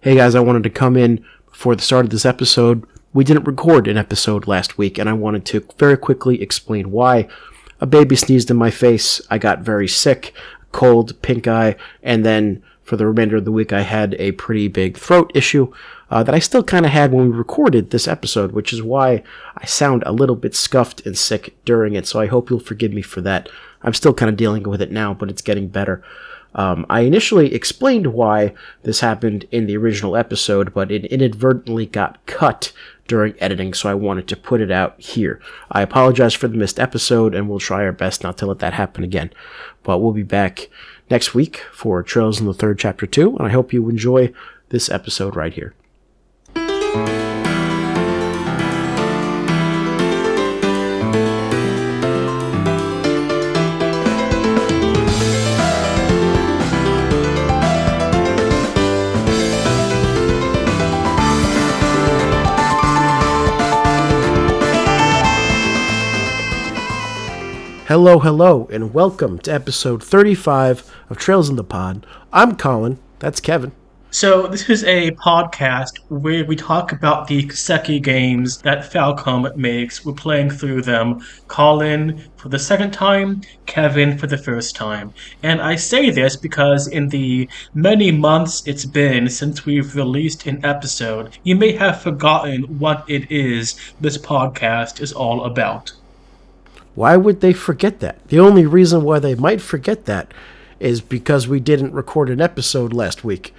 Hey guys, I wanted to come in before the start of this episode. We didn't record an episode last week, and I wanted to very quickly explain why. A baby sneezed in my face, I got very sick, cold, pink eye, and then for the remainder of the week I had a pretty big throat issue that I still kind of had when we recorded this episode, which is why I sound a little bit scuffed and sick during it, so I hope you'll forgive me for that. I'm still kind of dealing with it now, but it's getting better. I initially explained why this happened in the original episode, but it inadvertently got cut during editing, so I wanted to put it out here. I apologize for the missed episode, and we'll try our best not to let that happen again. But we'll be back next week for Trails in the Third Chapter 2, and I hope you enjoy this episode right here. Hello, and welcome to episode 35 of Trails in the Pod. I'm Colin, that's Kevin. So this is a podcast where we talk about the Kiseki games that Falcom makes. We're playing through them. Colin for the second time, Kevin for the first time. And I say this because in the many months it's been since we've released an episode, you may have forgotten what it is this podcast is all about. Why would they forget that? The only reason why they might forget that is because we didn't record an episode last week,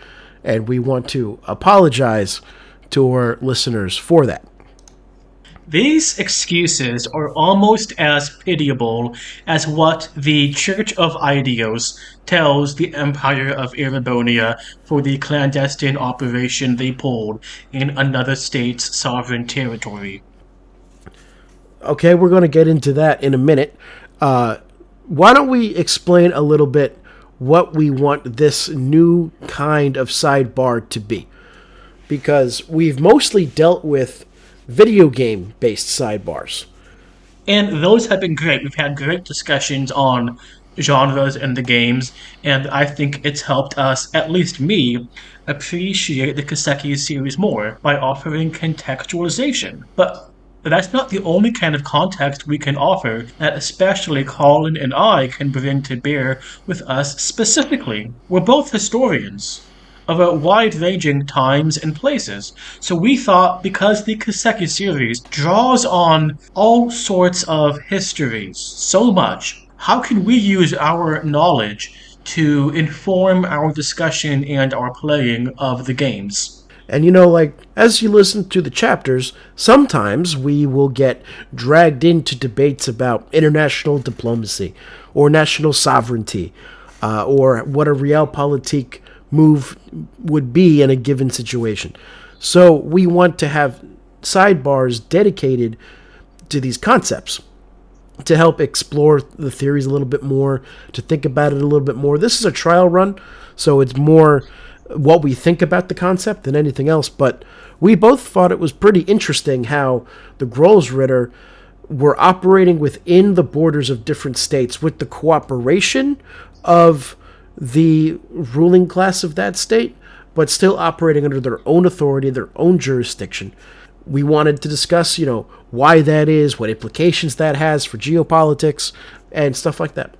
and we want to apologize to our listeners for that. These excuses are almost as pitiable as what the Church of Aidios tells the Empire of Erebonia for the clandestine operation they pulled in another state's sovereign territory. Okay, we're going to get into that in a minute. Why don't we explain a little bit what we want this new kind of sidebar to be? Because we've mostly dealt with video game-based sidebars. And those have been great. We've had great discussions on genres in the games, and I think it's helped us, at least me, appreciate the Kiseki series more by offering contextualization. But that's not the only kind of context we can offer that especially Colin and I can bring to bear with us specifically. We're both historians of a wide-ranging times and places. So we thought because the Kiseki series draws on all sorts of histories so much, how can we use our knowledge to inform our discussion and our playing of the games? And as you listen to the chapters, sometimes we will get dragged into debates about international diplomacy or national sovereignty or what a realpolitik move would be in a given situation. So we want to have sidebars dedicated to these concepts to help explore the theories a little bit more, to think about it a little bit more. This is a trial run, so it's more what we think about the concept than anything else, but we both thought it was pretty interesting how the Gralsritter were operating within the borders of different states with the cooperation of the ruling class of that state, but still operating under their own authority, their own jurisdiction. We wanted to discuss, why that is, what implications that has for geopolitics, and stuff like that.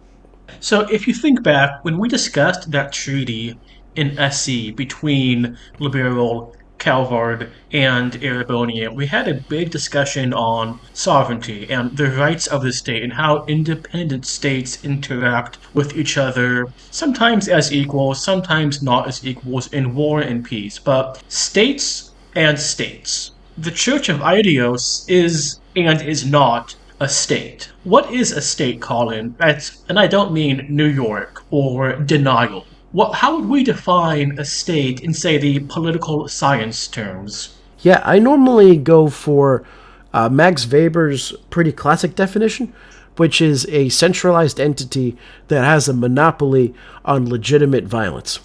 So if you think back, when we discussed that treaty in SC between Liberal, Calvard, and Erebonia, we had a big discussion on sovereignty and the rights of the state and how independent states interact with each other, sometimes as equals, sometimes not as equals in war and peace, but states and states. The Church of Aidios is and is not a state. What is a state, Colin? And I don't mean New York or denial. How would we define a state in, say, the political science terms? Yeah, I normally go for Max Weber's pretty classic definition, which is a centralized entity that has a monopoly on legitimate violence.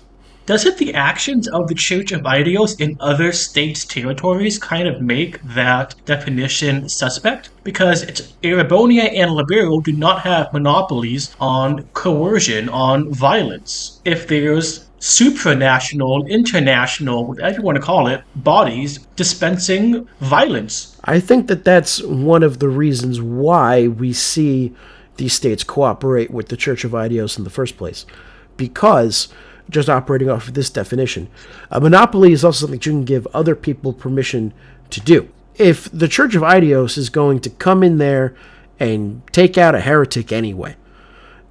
Doesn't the actions of the Church of Aidios in other states' territories kind of make that definition suspect? Because Erebonia and Liberal do not have monopolies on coercion, on violence. If there's supranational, international, whatever you want to call it, bodies dispensing violence. I think that that's one of the reasons why we see these states cooperate with the Church of Aidios in the first place. Because, just operating off of this definition, a monopoly is also something you can give other people permission to do. If the Church of Aidios is going to come in there and take out a heretic anyway,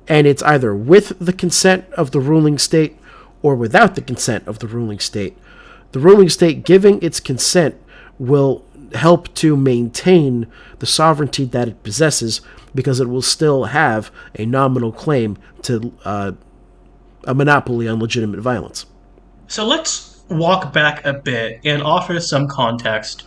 and it's either with the consent of the ruling state or without the consent of the ruling state giving its consent will help to maintain the sovereignty that it possesses, because it will still have a nominal claim to a monopoly on legitimate violence. So let's walk back a bit and offer some context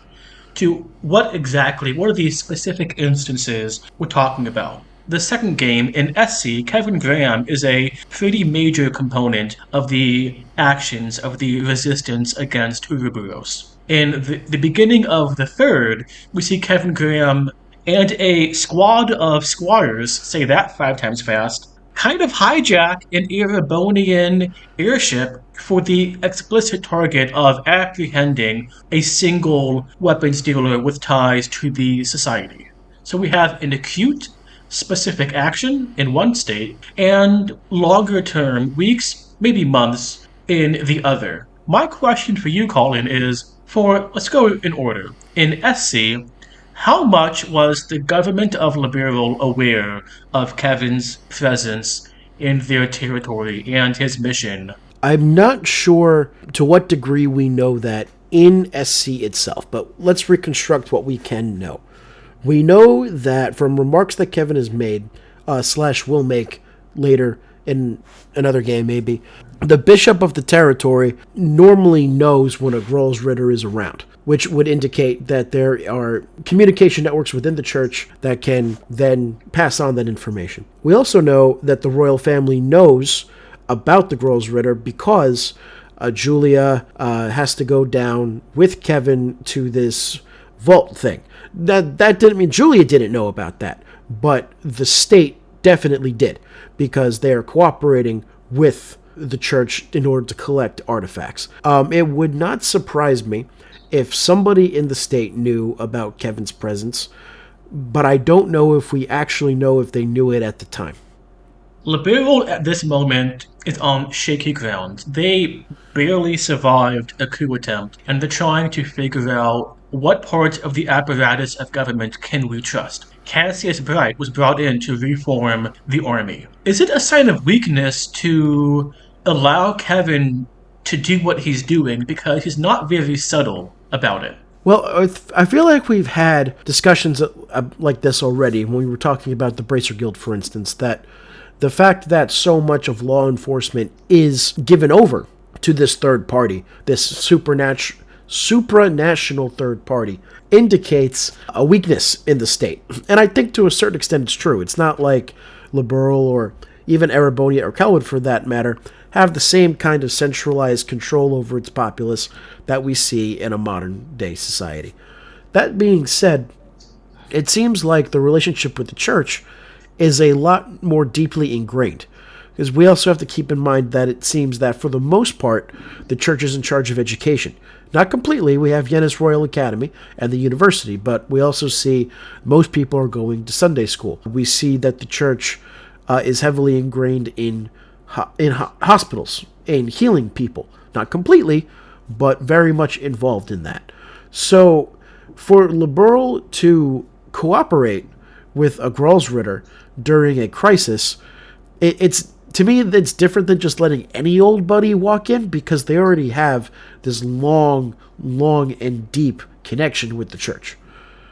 to what are these specific instances we're talking about. The second game in SC, Kevin Graham is a pretty major component of the actions of the resistance against Ouroboros. In the beginning of the third, we see Kevin Graham and a squad of squatters, say that 5 times fast, kind of hijack an Erebonian airship for the explicit target of apprehending a single weapons dealer with ties to the society. So we have an acute, specific action in one state, and longer term, weeks, maybe months, in the other. My question for you, Colin, is let's go in order. In SC, how much was the government of Liberal aware of Kevin's presence in their territory and his mission? I'm not sure to what degree we know that in SC itself, but let's reconstruct what we can know. We know that from remarks that Kevin has made, / will make later in another game maybe, the bishop of the territory normally knows when a Gralsritter is around, which would indicate that there are communication networks within the church that can then pass on that information. We also know that the royal family knows about the Gralsritter because Julia has to go down with Kevin to this vault thing. That didn't mean Julia didn't know about that, but the state definitely did, because they are cooperating with the church in order to collect artifacts. It would not surprise me if somebody in the state knew about Kevin's presence, but I don't know if we actually know if they knew it at the time. Liberal at this moment is on shaky ground. They barely survived a coup attempt, and they're trying to figure out what part of the apparatus of government can we trust. Cassius Bright was brought in to reform the army. Is it a sign of weakness to allow Kevin to do what he's doing, because he's not very subtle about it? Well, I feel like we've had discussions like this already when we were talking about the Bracer Guild, for instance, that the fact that so much of law enforcement is given over to this third party, this supranational third party, indicates a weakness in the state. And I think to a certain extent it's true. It's not like Liberal or even Erebonia or Kelwood, for that matter, have the same kind of centralized control over its populace that we see in a modern day society. That being said, it seems like the relationship with the church is a lot more deeply ingrained, because we also have to keep in mind that it seems that for the most part, the church is in charge of education. Not completely. We have Yennis Royal Academy and the university, but we also see most people are going to Sunday school. We see that the church is heavily ingrained in hospitals, in healing people. Not completely, but very much involved in that. So for Liberal to cooperate with a Gralsritter during a crisis, it's, to me, it's different than just letting any old buddy walk in, because they already have this long and deep connection with the church.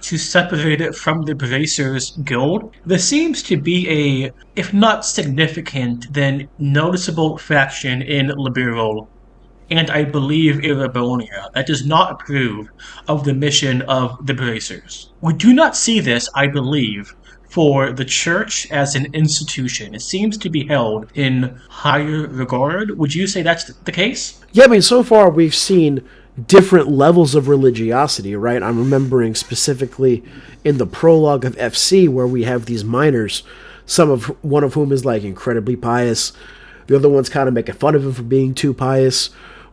To separate it from the Bracers Guild, there seems to be a, if not significant, then noticeable faction in Liberal, and I believe Erebonia, that does not approve of the mission of the Bracers. We do not see this, I believe, for the church as an institution. It seems to be held in higher regard. Would you say that's the case? Yeah, I mean, so far we've seen different levels of religiosity, right? I'm remembering specifically in the prologue of FC where we have these miners, one of whom is like incredibly pious, The other one's kind of making fun of him for being too pious.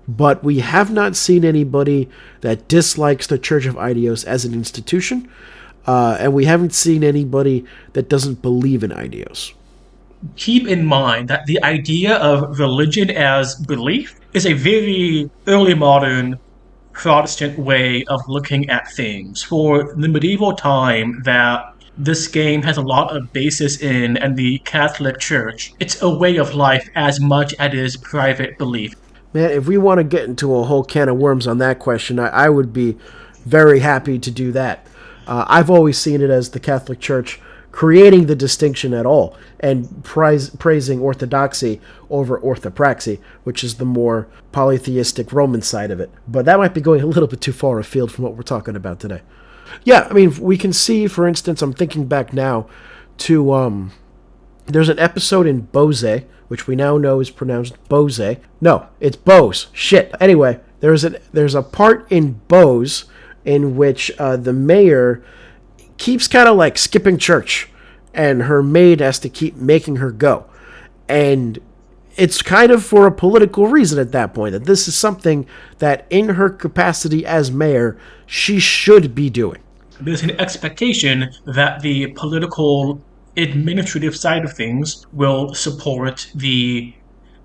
But we have not seen anybody that dislikes the Church of Aidios as an institution, and we haven't seen anybody that doesn't believe in Aidios. Keep in mind that the idea of religion as belief is a very early modern Protestant way of looking at things. For the medieval time that this game has a lot of basis in and the Catholic Church, it's a way of life as much as it is private belief. Man, if we want to get into a whole can of worms on that question, I would be very happy to do that. I've always seen it as the Catholic Church creating the distinction at all and praising orthodoxy over orthopraxy, which is the more polytheistic Roman side of it. But that might be going a little bit too far afield from what we're talking about today. Yeah, I mean, we can see, for instance, I'm thinking back now to, there's an episode in Bose, which we now know is pronounced Bose. No, it's Bose. Shit. Anyway, there's a part in Bose in which the mayor keeps kind of like skipping church, and her maid has to keep making her go. And it's kind of for a political reason at that point, that this is something that in her capacity as mayor, she should be doing. There's an expectation that the political administrative side of things will support the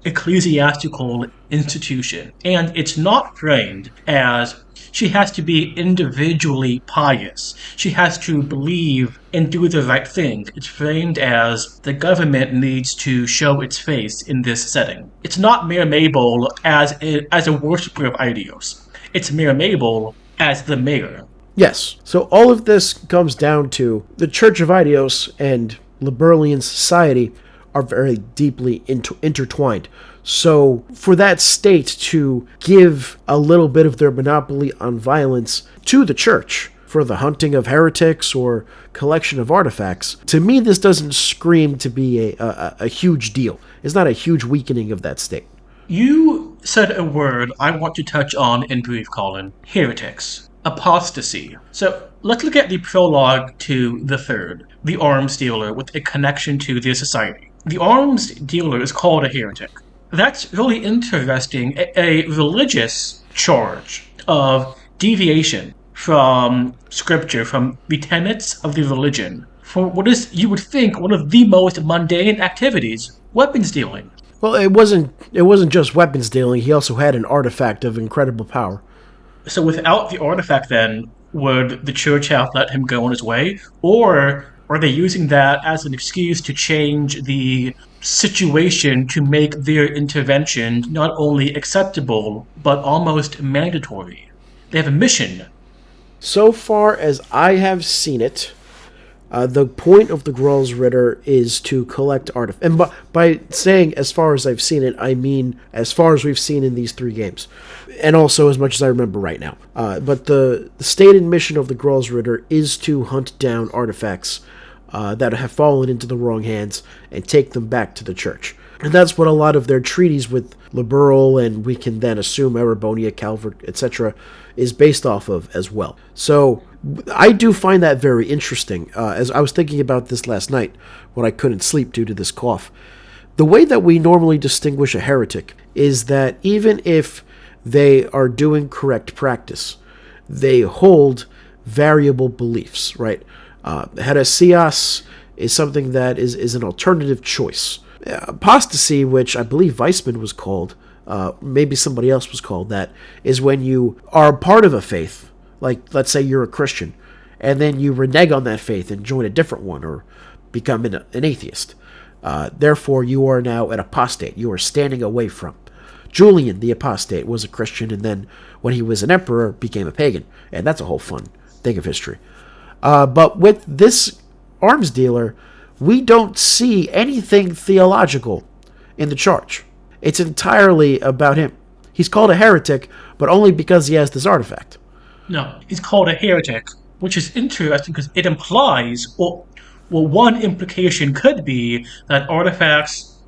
ecclesiastical institution. And it's not framed as she has to be individually pious. She has to believe and do the right thing. It's framed as the government needs to show its face in this setting. It's not Mayor Mabel as a worshiper of Aidios. It's Mayor Mabel as the mayor. Yes. So all of this comes down to the Church of Aidios and Liberalian society are very deeply intertwined. So for that state to give a little bit of their monopoly on violence to the church for the hunting of heretics or collection of artifacts, to me this doesn't scream to be a huge deal. It's not a huge weakening of that state. You said a word I want to touch on in brief, Colin. Heretics. Apostasy. So let's look at the prologue to the third, the arms dealer with a connection to the society. The arms dealer is called a heretic. That's really interesting. A religious charge of deviation from scripture, from the tenets of the religion, for what is, you would think, one of the most mundane activities, weapons dealing. Well, it wasn't just weapons dealing. He also had an artifact of incredible power. So without the artifact, then, would the church have let him go on his way? Or are they using that as an excuse to change the situation to make their intervention not only acceptable, but almost mandatory? They have a mission. So far as I have seen it, the point of the Gralsritter is to collect artifacts. And by saying as far as I've seen it, I mean as far as we've seen in these three games. And also as much as I remember right now. But the stated mission of the Gralsritter is to hunt down artifacts that have fallen into the wrong hands and take them back to the church. And that's what a lot of their treaties with Liberal, and we can then assume Erebonia, Calvert, etc., is based off of as well. So I do find that very interesting. As I was thinking about this last night when I couldn't sleep due to this cough, the way that we normally distinguish a heretic is that even if they are doing correct practice, they hold variable beliefs, right? Heresias is something that is an alternative choice. Apostasy, which I believe Weissman was called, maybe somebody else was called that, is when you are a part of a faith, like let's say you're a Christian, and then you renege on that faith and join a different one or become an atheist. Therefore, you are now an apostate. You are standing away from. Julian, the apostate, was a Christian, and then when he was an emperor, became a pagan. And that's a whole fun thing of history. But with this arms dealer, we don't see anything theological in the charge. It's entirely about him. He's called a heretic, but only because he has this artifact. No, he's called a heretic, which is interesting because it implies, well, one implication could be that artifacts,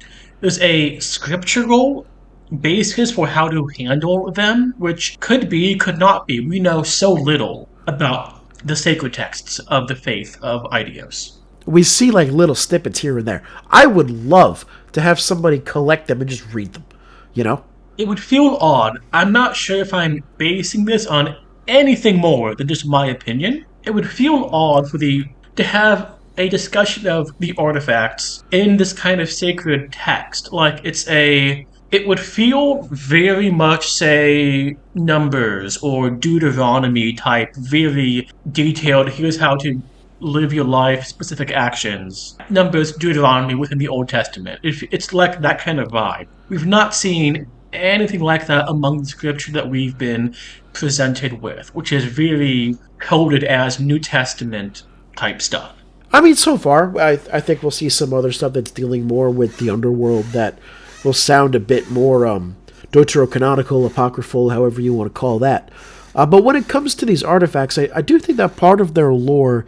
there's a scriptural basis for how to handle them, which could be, could not be. We know so little about the sacred texts of the faith of Aidios. We see like little snippets here and there. I would love to have somebody collect them and just read them, you know? It would feel odd. I'm not sure if I'm basing this on anything more than just my opinion. It would feel odd for the to have a discussion of the artifacts in this kind of sacred text. Like it would feel very much, say, Numbers or Deuteronomy type, very detailed, here's how to live your life, specific actions. Numbers, Deuteronomy within the Old Testament. It's like that kind of vibe. We've not seen anything like that among the scripture that we've been presented with, which is very coded as New Testament type stuff. I mean, so far, I think we'll see some other stuff that's dealing more with the underworld that will sound a bit more deuterocanonical, apocryphal, however you want to call that. But when it comes to these artifacts, I do think that part of their lore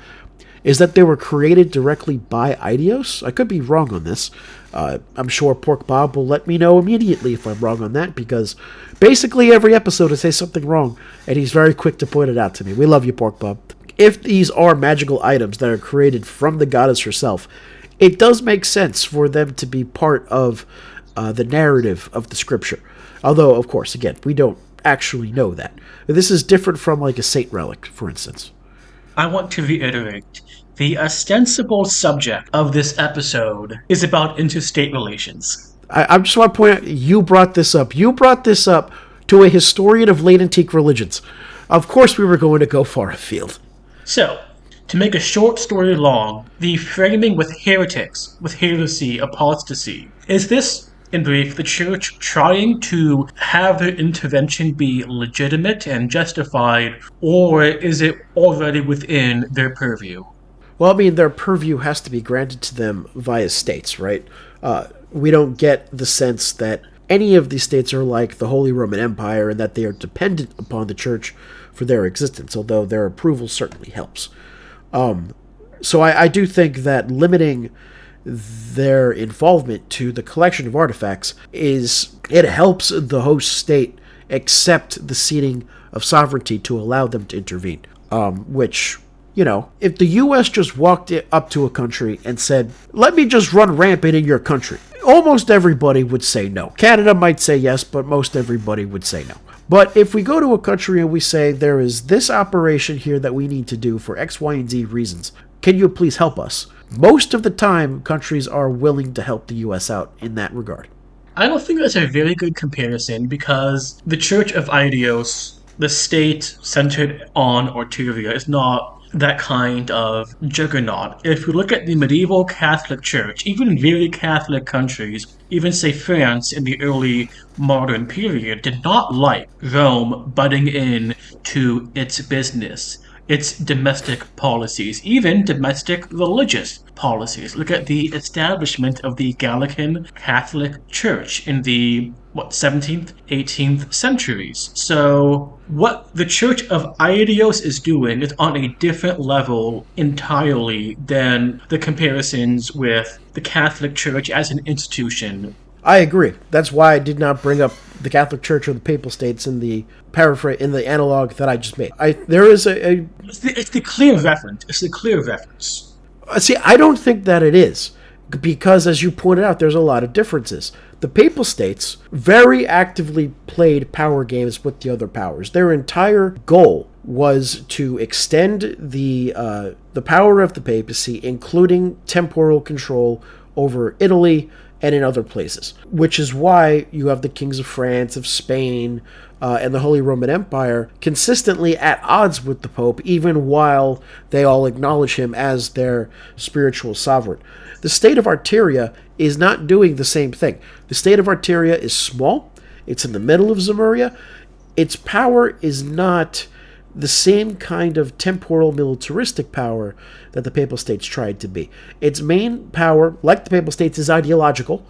is that they were created directly by Aidios. I could be wrong on this. I'm sure Pork Bob will let me know immediately if I'm wrong on that, because basically every episode I say something wrong, and he's very quick to point it out to me. We love you, Pork Bob. If these are magical items that are created from the goddess herself, it does make sense for them to be part of the narrative of the scripture. Although, of course, again, we don't actually know that. This is different from like a saint relic, for instance. I want to reiterate, the ostensible subject of this episode is about interstate relations. I just want to point out, you brought this up. You brought this up to a historian of late antique religions. Of course we were going to go far afield. So, to make a short story long, the framing with heretics, with heresy, apostasy, is this, in brief, the church trying to have their intervention be legitimate and justified, or is it already within their purview? Well, I mean, their purview has to be granted to them via states, right? We don't get the sense that any of these states are like the Holy Roman Empire and that they are dependent upon the church for their existence, although their approval certainly helps. So I do think that limiting their involvement to the collection of artifacts it helps the host state accept the ceding of sovereignty to allow them to intervene. Which, if the U.S. just walked up to a country and said, let me just run rampant in your country, almost everybody would say no. Canada might say yes, but most everybody would say no. But if we go to a country and we say, there is this operation here that we need to do for X, Y, and Z reasons, can you please help us? Most of the time, countries are willing to help the U.S. out in that regard. I don't think that's a very good comparison, because the Church of Aidios, the state centered on Arteria, is not that kind of juggernaut. If you look at the medieval Catholic Church, even in very Catholic countries, even say France in the early modern period, did not like Rome butting in to its business, its domestic policies, even domestic religious policies. Look at the establishment of the Gallican Catholic Church in the 17th, 18th centuries. So what the Church of Aidios is doing is on a different level entirely than the comparisons with the Catholic Church as an institution. I agree. That's why I did not bring up the Catholic Church or the Papal States in the analog that I just made. There is It's the clear reference. It's the clear reference. See, I don't think that it is, because as you pointed out, there's a lot of differences. The Papal States very actively played power games with the other powers. Their entire goal was to extend the power of the papacy, including temporal control over Italy and in other places, which is why you have the kings of France, of Spain, and the Holy Roman Empire consistently at odds with the Pope, even while they all acknowledge him as their spiritual sovereign. The state of Arteria is not doing the same thing. The state of Arteria is small. It's in the middle of Zemuria. Its power is not the same kind of temporal militaristic power that the Papal States tried to be. Its main power, like the Papal States, is ideological,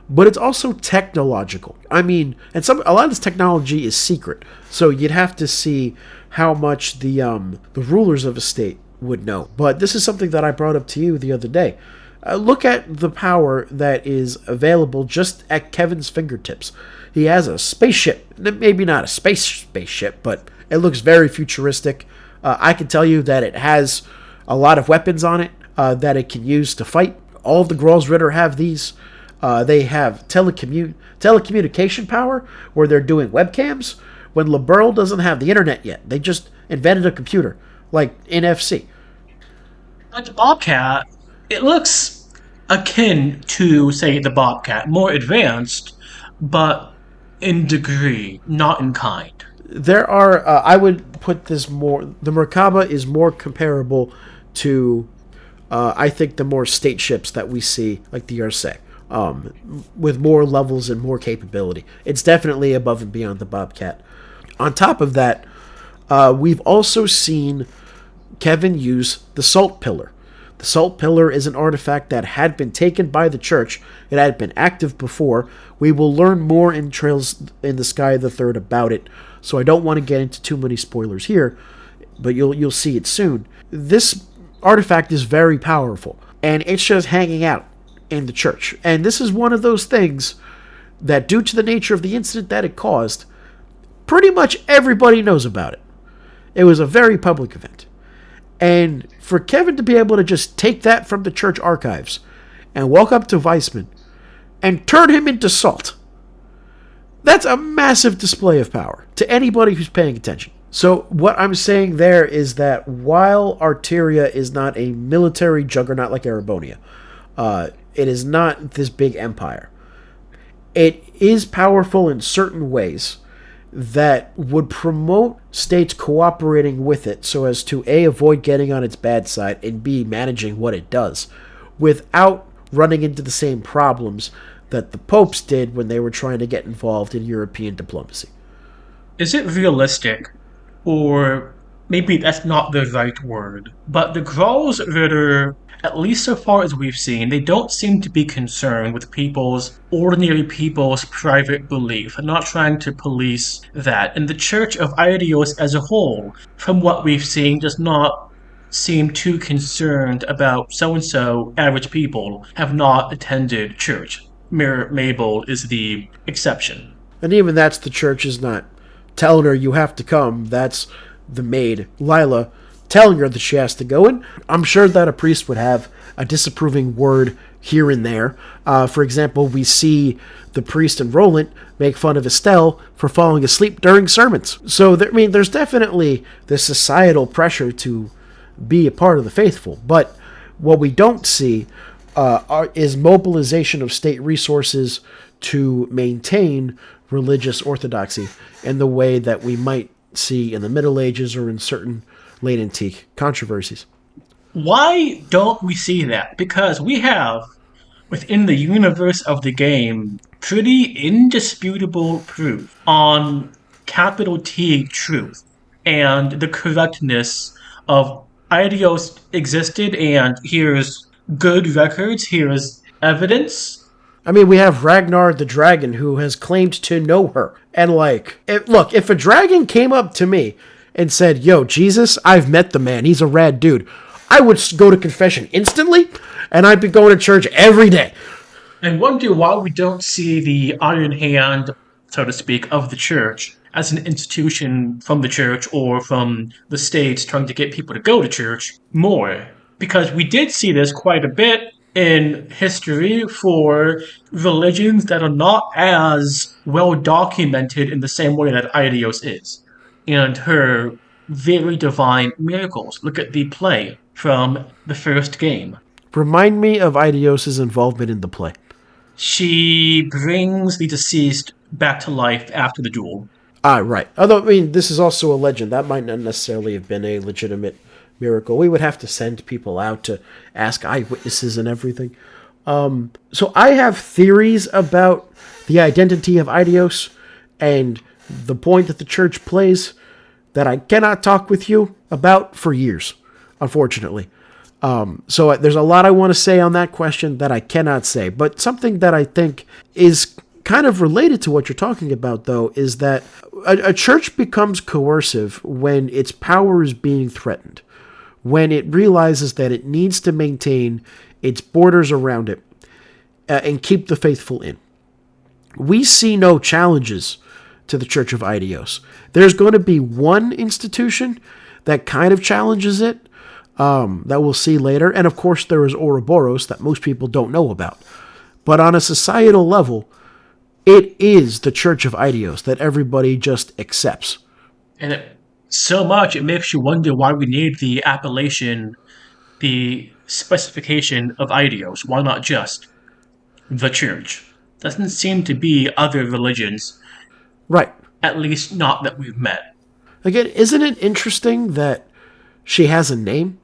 but it's also technological. I mean, and a lot of this technology is secret, so you'd have to see how much the rulers of a state would know. But this is something that I brought up to you the other day. Look at the power that is available just at Kevin's fingertips. He has a spaceship, maybe not a spaceship, but it looks very futuristic. I can tell you that it has a lot of weapons on it that it can use to fight. All of the Gralsritter have these. They have telecommunication power where they're doing webcams when Liberal doesn't have the internet yet. They just invented a computer, like NFC. But the Bobcat, it looks akin to, say, the Bobcat, more advanced, but in degree, not in kind. There are, I would put this more, the Merkaba is more comparable to, I think, the more state ships that we see, like the Heresy, with more levels and more capability. It's definitely above and beyond the Bobcat. On top of that, we've also seen Kevin use the Salt Pillar. The Salt Pillar is an artifact that had been taken by the church. It had been active before. We will learn more in Trails in the Sky the Third about it, so I don't want to get into too many spoilers here, but you'll see it soon. This artifact is very powerful, and it's just hanging out in the church. And this is one of those things that, due to the nature of the incident that it caused, pretty much everybody knows about it. It was a very public event. And for Kevin to be able to just take that from the church archives and walk up to Weissman and turn him into salt, that's a massive display of power to anybody who's paying attention. So what I'm saying there is that while Arteria is not a military juggernaut like Erebonia, it is not this big empire. It is powerful in certain ways that would promote states cooperating with it so as to A, avoid getting on its bad side, and B, managing what it does without running into the same problems that the popes did when they were trying to get involved in European diplomacy. Is it realistic, or maybe that's not the right word, but the Gralsritter, at least so far as we've seen, they don't seem to be concerned with ordinary people's private belief, and not trying to police that. And the Church of Aidios as a whole, from what we've seen, does not seem too concerned about so-and-so average people have not attended church. Mayor Mabel is the exception. And even that's the church is not telling her you have to come. That's the maid, Lila, telling her that she has to go. And I'm sure that a priest would have a disapproving word here and there. For example, we see the priest and Roland make fun of Estelle for falling asleep during sermons. So, there's definitely this societal pressure to be a part of the faithful. But what we don't see is mobilization of state resources to maintain religious orthodoxy in the way that we might see in the Middle Ages or in certain late antique controversies. Why don't we see that? Because we have, within the universe of the game, pretty indisputable proof on capital T truth and the correctness of Aidios existed, and here's good records, here's evidence. We have Ragnar the dragon who has claimed to know her. And if a dragon came up to me and said, "Yo, Jesus, I've met the man. He's a rad dude," I would go to confession instantly, and I'd be going to church every day. And wonder why we don't see the iron hand, so to speak, of the church as an institution from the church or from the states trying to get people to go to church more. Because we did see this quite a bit in history for religions that are not as well documented in the same way that Aidios is. And her very divine miracles. Look at the play from the first game. Remind me of Aidios' involvement in the play. She brings the deceased back to life after the duel. Right. Although, this is also a legend. That might not necessarily have been a legitimate miracle. We would have to send people out to ask eyewitnesses and everything. So I have theories about the identity of Aidios and the point that the church plays that I cannot talk with you about for years, unfortunately. So there's a lot I want to say on that question that I cannot say. But something that I think is kind of related to what you're talking about, though, is that a church becomes coercive when its power is being threatened, when it realizes that it needs to maintain its borders around it and keep the faithful in. We see no challenges to the Church of Aidios. There's going to be one institution that kind of challenges it, that we'll see later. And of course, there is Ouroboros that most people don't know about. But on a societal level, it is the Church of Aidios that everybody just accepts. And so much it makes you wonder why we need the appellation, the specification of Aidios. Why not just the church? Doesn't seem to be other religions, Right. at least not that we've met. Again, isn't it interesting that she has a name?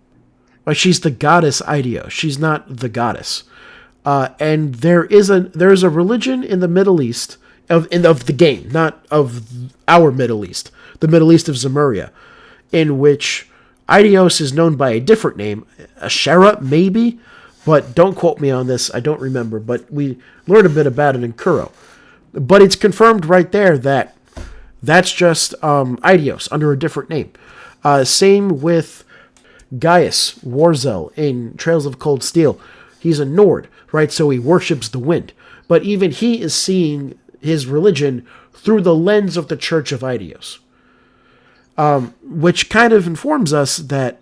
Like, she's the goddess Aidios. She's not the goddess. And there's a religion in the Middle East of the game, not of our Middle East, the Middle East of Zemuria, in which Aidios is known by a different name, Ashera maybe, but don't quote me on this. I don't remember, but we learned a bit about it in Kuro. But it's confirmed right there that that's just Aidios under a different name. Same with Gaius Warzel in Trails of Cold Steel. He's a Nord, right? So he worships the wind. But even he is seeing his religion through the lens of the Church of Aidios, which kind of informs us that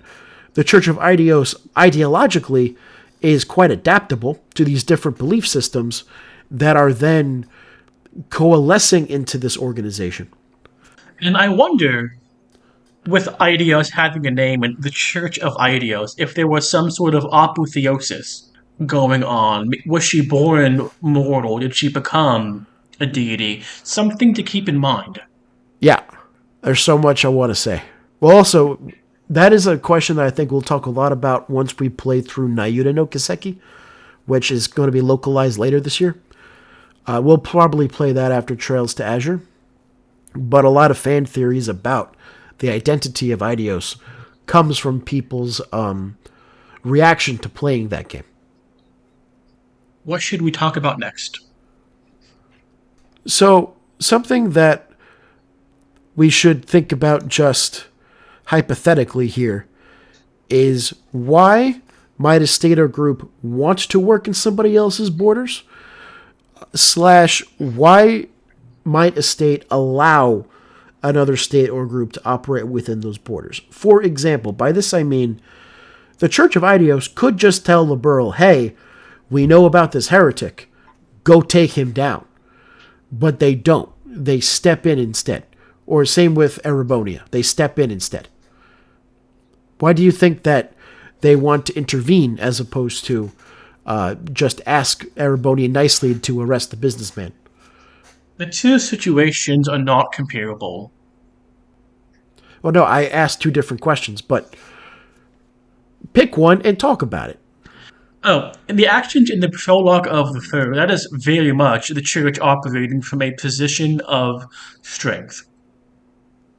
the Church of Aidios ideologically is quite adaptable to these different belief systems that are then coalescing into this organization. And I wonder, with Aidios having a name and the Church of Aidios, if there was some sort of apotheosis going on. Was she born mortal? Did she become a deity? Something to keep in mind. Yeah, there's so much I want to say. Well, also, that is a question that I think we'll talk a lot about once we play through Nayuta no Kiseki, which is going to be localized later this year. We'll probably play that after Trails to Azure. But a lot of fan theories about the identity of Aidios comes from people's reaction to playing that game. What should we talk about next? So, something that we should think about just hypothetically here is, why might a state or group want to work in somebody else's borders? / why might a state allow another state or group to operate within those borders? For example, by this I mean, the Church of Aidios could just tell Liberl, hey, we know about this heretic, go take him down. But they don't. They step in instead. Or same with Erebonia. They step in instead. Why do you think that they want to intervene as opposed to just ask Erebonia nicely to arrest the businessman? The two situations are not comparable. Well, no, I asked two different questions, but pick one and talk about it. Oh, and the actions in the prologue of the third, that is very much the church operating from a position of strength.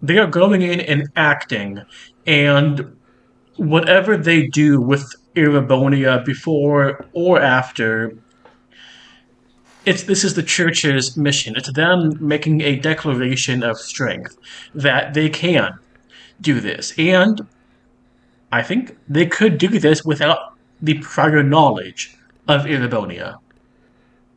They are going in and acting, and whatever they do with Erebonia before or after, this is the church's mission. It's them making a declaration of strength that they can do this. And I think they could do this without the prior knowledge of Erebonia.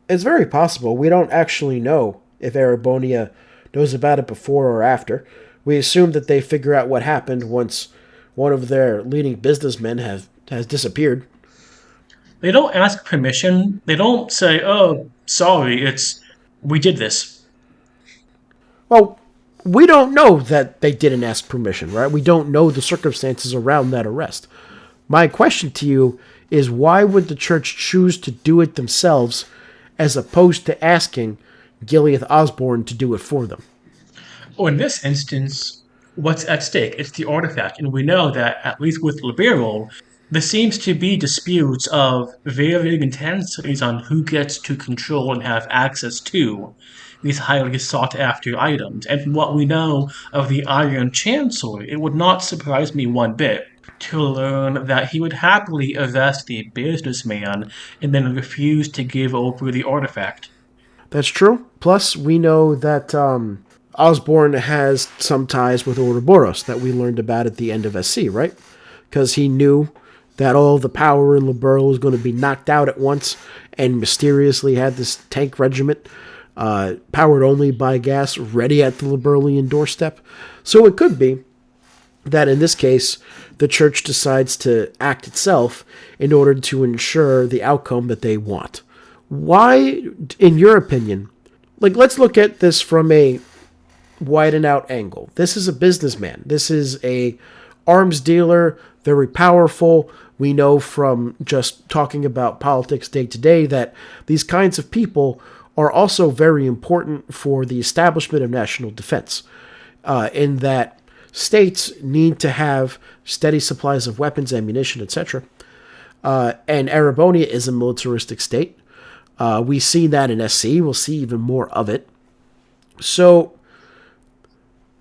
It's very possible. We don't actually know if Erebonia knows about it before or after. We assume that they figure out what happened once one of their leading businessmen has disappeared. They don't ask permission. They don't say, oh, sorry, we did this. Well, we don't know that they didn't ask permission, right? We don't know the circumstances around that arrest. My question to you is, why would the church choose to do it themselves as opposed to asking Gileath Osborne to do it for them? Well, in this instance, what's at stake? It's the artifact, and we know that, at least with Liberal, there seems to be disputes of varying intensities on who gets to control and have access to these highly sought-after items. And from what we know of the Iron Chancellor, it would not surprise me one bit to learn that he would happily arrest the businessman and then refuse to give over the artifact. That's true. Plus, we know that Osborne has some ties with Ouroboros that we learned about at the end of SC, right? Because he knew that all the power in Liberl was going to be knocked out at once, and mysteriously had this tank regiment powered only by gas ready at the Liberlian doorstep. So it could be that in this case, the church decides to act itself in order to ensure the outcome that they want, Why, in your opinion, like, let's look at this from a widen out angle. This is a businessman. This is a arms dealer, very powerful. We know from just talking about politics day to day that these kinds of people are also very important for the establishment of national defense, in that states need to have steady supplies of weapons, ammunition, etc. And Erebonia is a militaristic state. We see that in SC. We'll see even more of it. So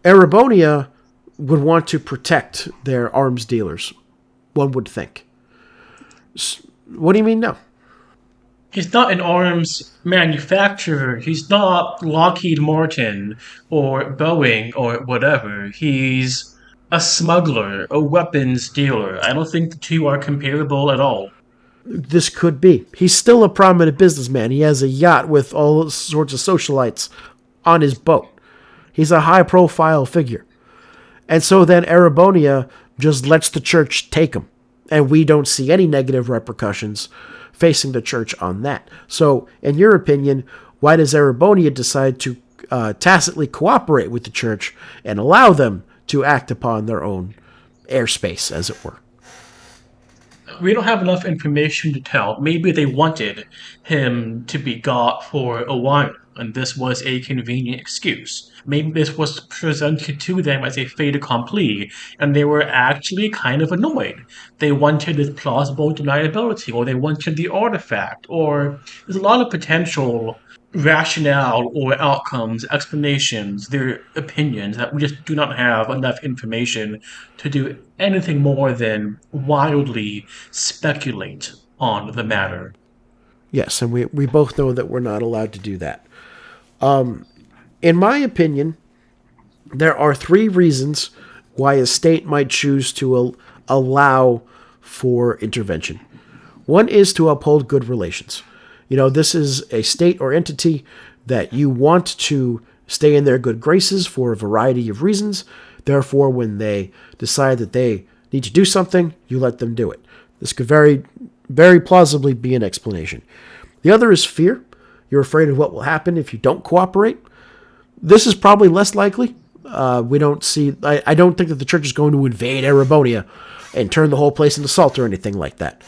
Erebonia would want to protect their arms dealers, one would think. What do you mean no? He's not an arms manufacturer. He's not Lockheed Martin or Boeing or whatever. He's a smuggler, a weapons dealer. I don't think the two are comparable at all. This could be. He's still a prominent businessman. He has a yacht with all sorts of socialites on his boat. He's a high-profile figure. And so then Erebonia just lets the church take him. And we don't see any negative repercussions facing the church on that. So, in your opinion, why does Erebonia decide to tacitly cooperate with the church and allow them to act upon their own airspace, as it were? We don't have enough information to tell. Maybe they wanted him to be got for a while, and this was a convenient excuse. Maybe this was presented to them as a fait accompli, and they were actually kind of annoyed. They wanted this plausible deniability, or they wanted the artifact, or there's a lot of potential rationale or outcomes, explanations, their opinions that we just do not have enough information to do anything more than wildly speculate on the matter. Yes, and we both know that we're not allowed to do that. In my opinion, there are three reasons why a state might choose to allow for intervention. One is to uphold good relations. You know, this is a state or entity that you want to stay in their good graces for a variety of reasons. Therefore, when they decide that they need to do something, you let them do it. This could very plausibly be an explanation. The other is fear. You're afraid of what will happen if you don't cooperate. This is probably less likely. We don't see. I don't think that the church is going to invade Erebonia and turn the whole place into salt or anything like that.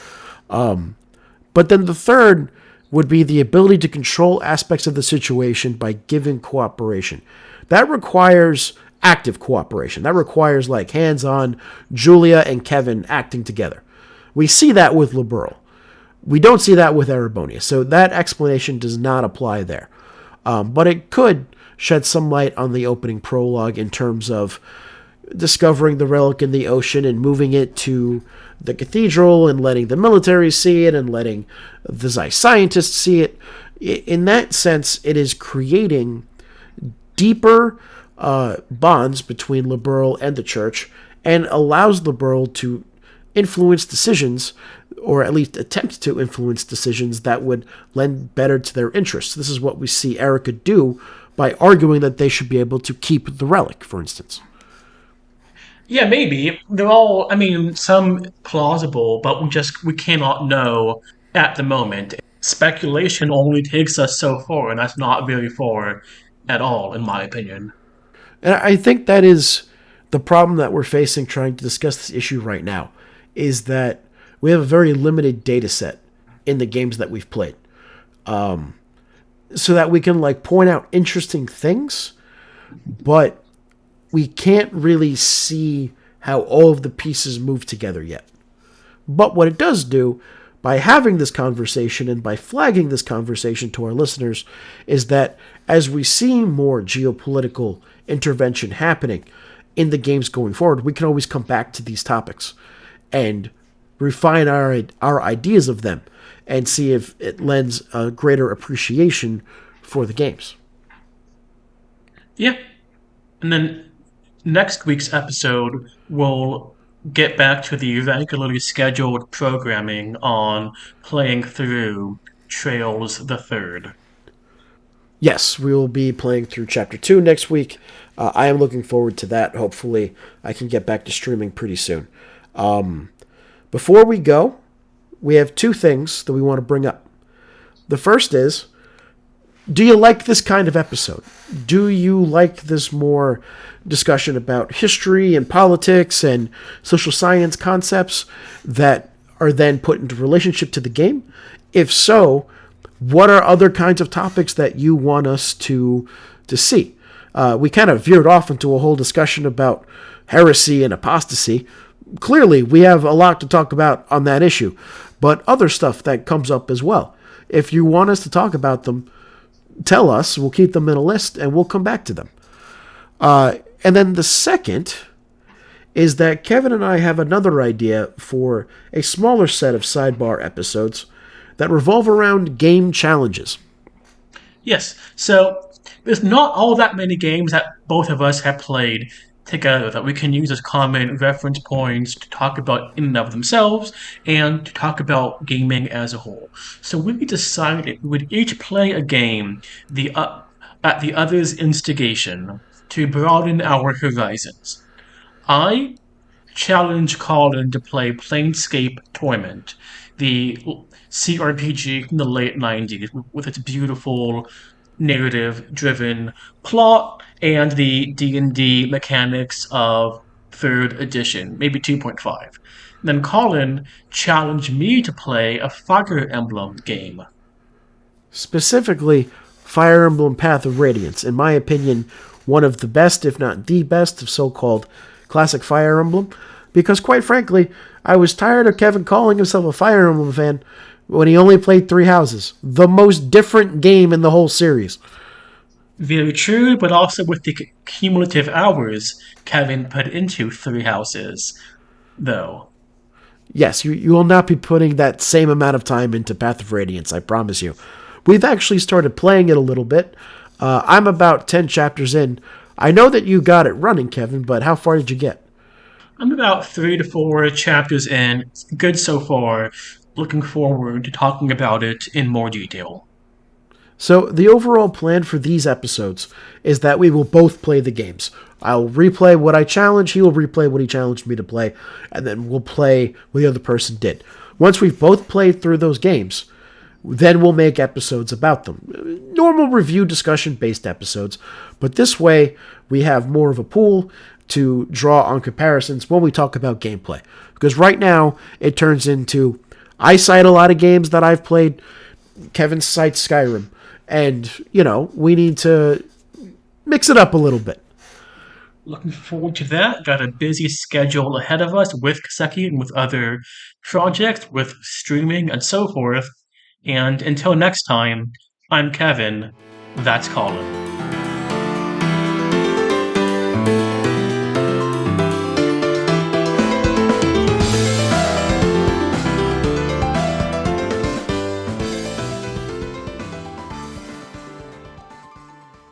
But then the third would be the ability to control aspects of the situation by giving cooperation. That requires active cooperation. That requires like hands-on Julia and Kevin acting together. We see that with Liberal. We don't see that with Erebonia. So that explanation does not apply there. But it could shed some light on the opening prologue in terms of discovering the relic in the ocean and moving it to the cathedral and letting the military see it and letting the Zeiss scientists see it. In that sense, it is creating deeper bonds between Liberal and the church and allows Liberal to influence decisions, or at least attempt to influence decisions that would lend better to their interests. This is what we see Erica do by arguing that they should be able to keep the relic, for instance. Yeah, maybe. They're all, I mean, some plausible, but we cannot know at the moment. Speculation only takes us so far, and that's not very far at all, in my opinion. And I think that is the problem that we're facing trying to discuss this issue right now, is that we have a very limited data set in the games that we've played. So that we can like point out interesting things, but we can't really see how all of the pieces move together yet. But what it does do, by having this conversation and by flagging this conversation to our listeners, is that as we see more geopolitical intervention happening in the games going forward, we can always come back to these topics and refine our ideas of them and see if it lends a greater appreciation for the games. Yeah. And then next week's episode, we'll get back to the regularly scheduled programming on playing through Trails the Third. Yes, we will be playing through Chapter 2 next week. I am looking forward to that. Hopefully, I can get back to streaming pretty soon. Before we go, we have two things that we want to bring up. The first is, do you like this kind of episode? Do you like this more discussion about history and politics and social science concepts that are then put into relationship to the game? If so, what are other kinds of topics that you want us to see? We kind of veered off into a whole discussion about heresy and apostasy. Clearly, we have a lot to talk about on that issue, but other stuff that comes up as well. If you want us to talk about them, tell us. We'll keep them in a list, and we'll come back to them. And then the second is that Kevin and I have another idea for a smaller set of sidebar episodes that revolve around game challenges. Yes, so there's not all that many games that both of us have played together that we can use as common reference points to talk about in and of themselves and to talk about gaming as a whole. So we decided we would each play a game at the other's instigation to broaden our horizons. I challenge Colin to play Planescape Torment, the CRPG from the late 90s with its beautiful narrative-driven plot and the D&D mechanics of 3rd edition, maybe 2.5. Then Colin challenged me to play a Fire Emblem game. Specifically, Fire Emblem Path of Radiance. In my opinion, one of the best, if not the best, of so-called classic Fire Emblem. Because quite frankly, I was tired of Kevin calling himself a Fire Emblem fan when he only played Three Houses. The most different game in the whole series. Very true, but also with the cumulative hours Kevin put into Three Houses, though. Yes, you will not be putting that same amount of time into Path of Radiance, I promise you. We've actually started playing it a little bit. I'm about 10 chapters in. I know that you got it running, Kevin, but how far did you get? I'm about 3 to 4 chapters in. It's good so far. Looking forward to talking about it in more detail. So, the overall plan for these episodes is that we will both play the games. I'll replay what I challenge, he will replay what he challenged me to play, and then we'll play what the other person did. Once we've both played through those games, then we'll make episodes about them. Normal review discussion-based episodes, but this way we have more of a pool to draw on comparisons when we talk about gameplay. Because right now, it turns into, I cite a lot of games that I've played, Kevin cites Skyrim, and, we need to mix it up a little bit. Looking forward to that. Got a busy schedule ahead of us with Kaseki and with other projects, with streaming and so forth. And until next time, I'm Kevin. That's Colin.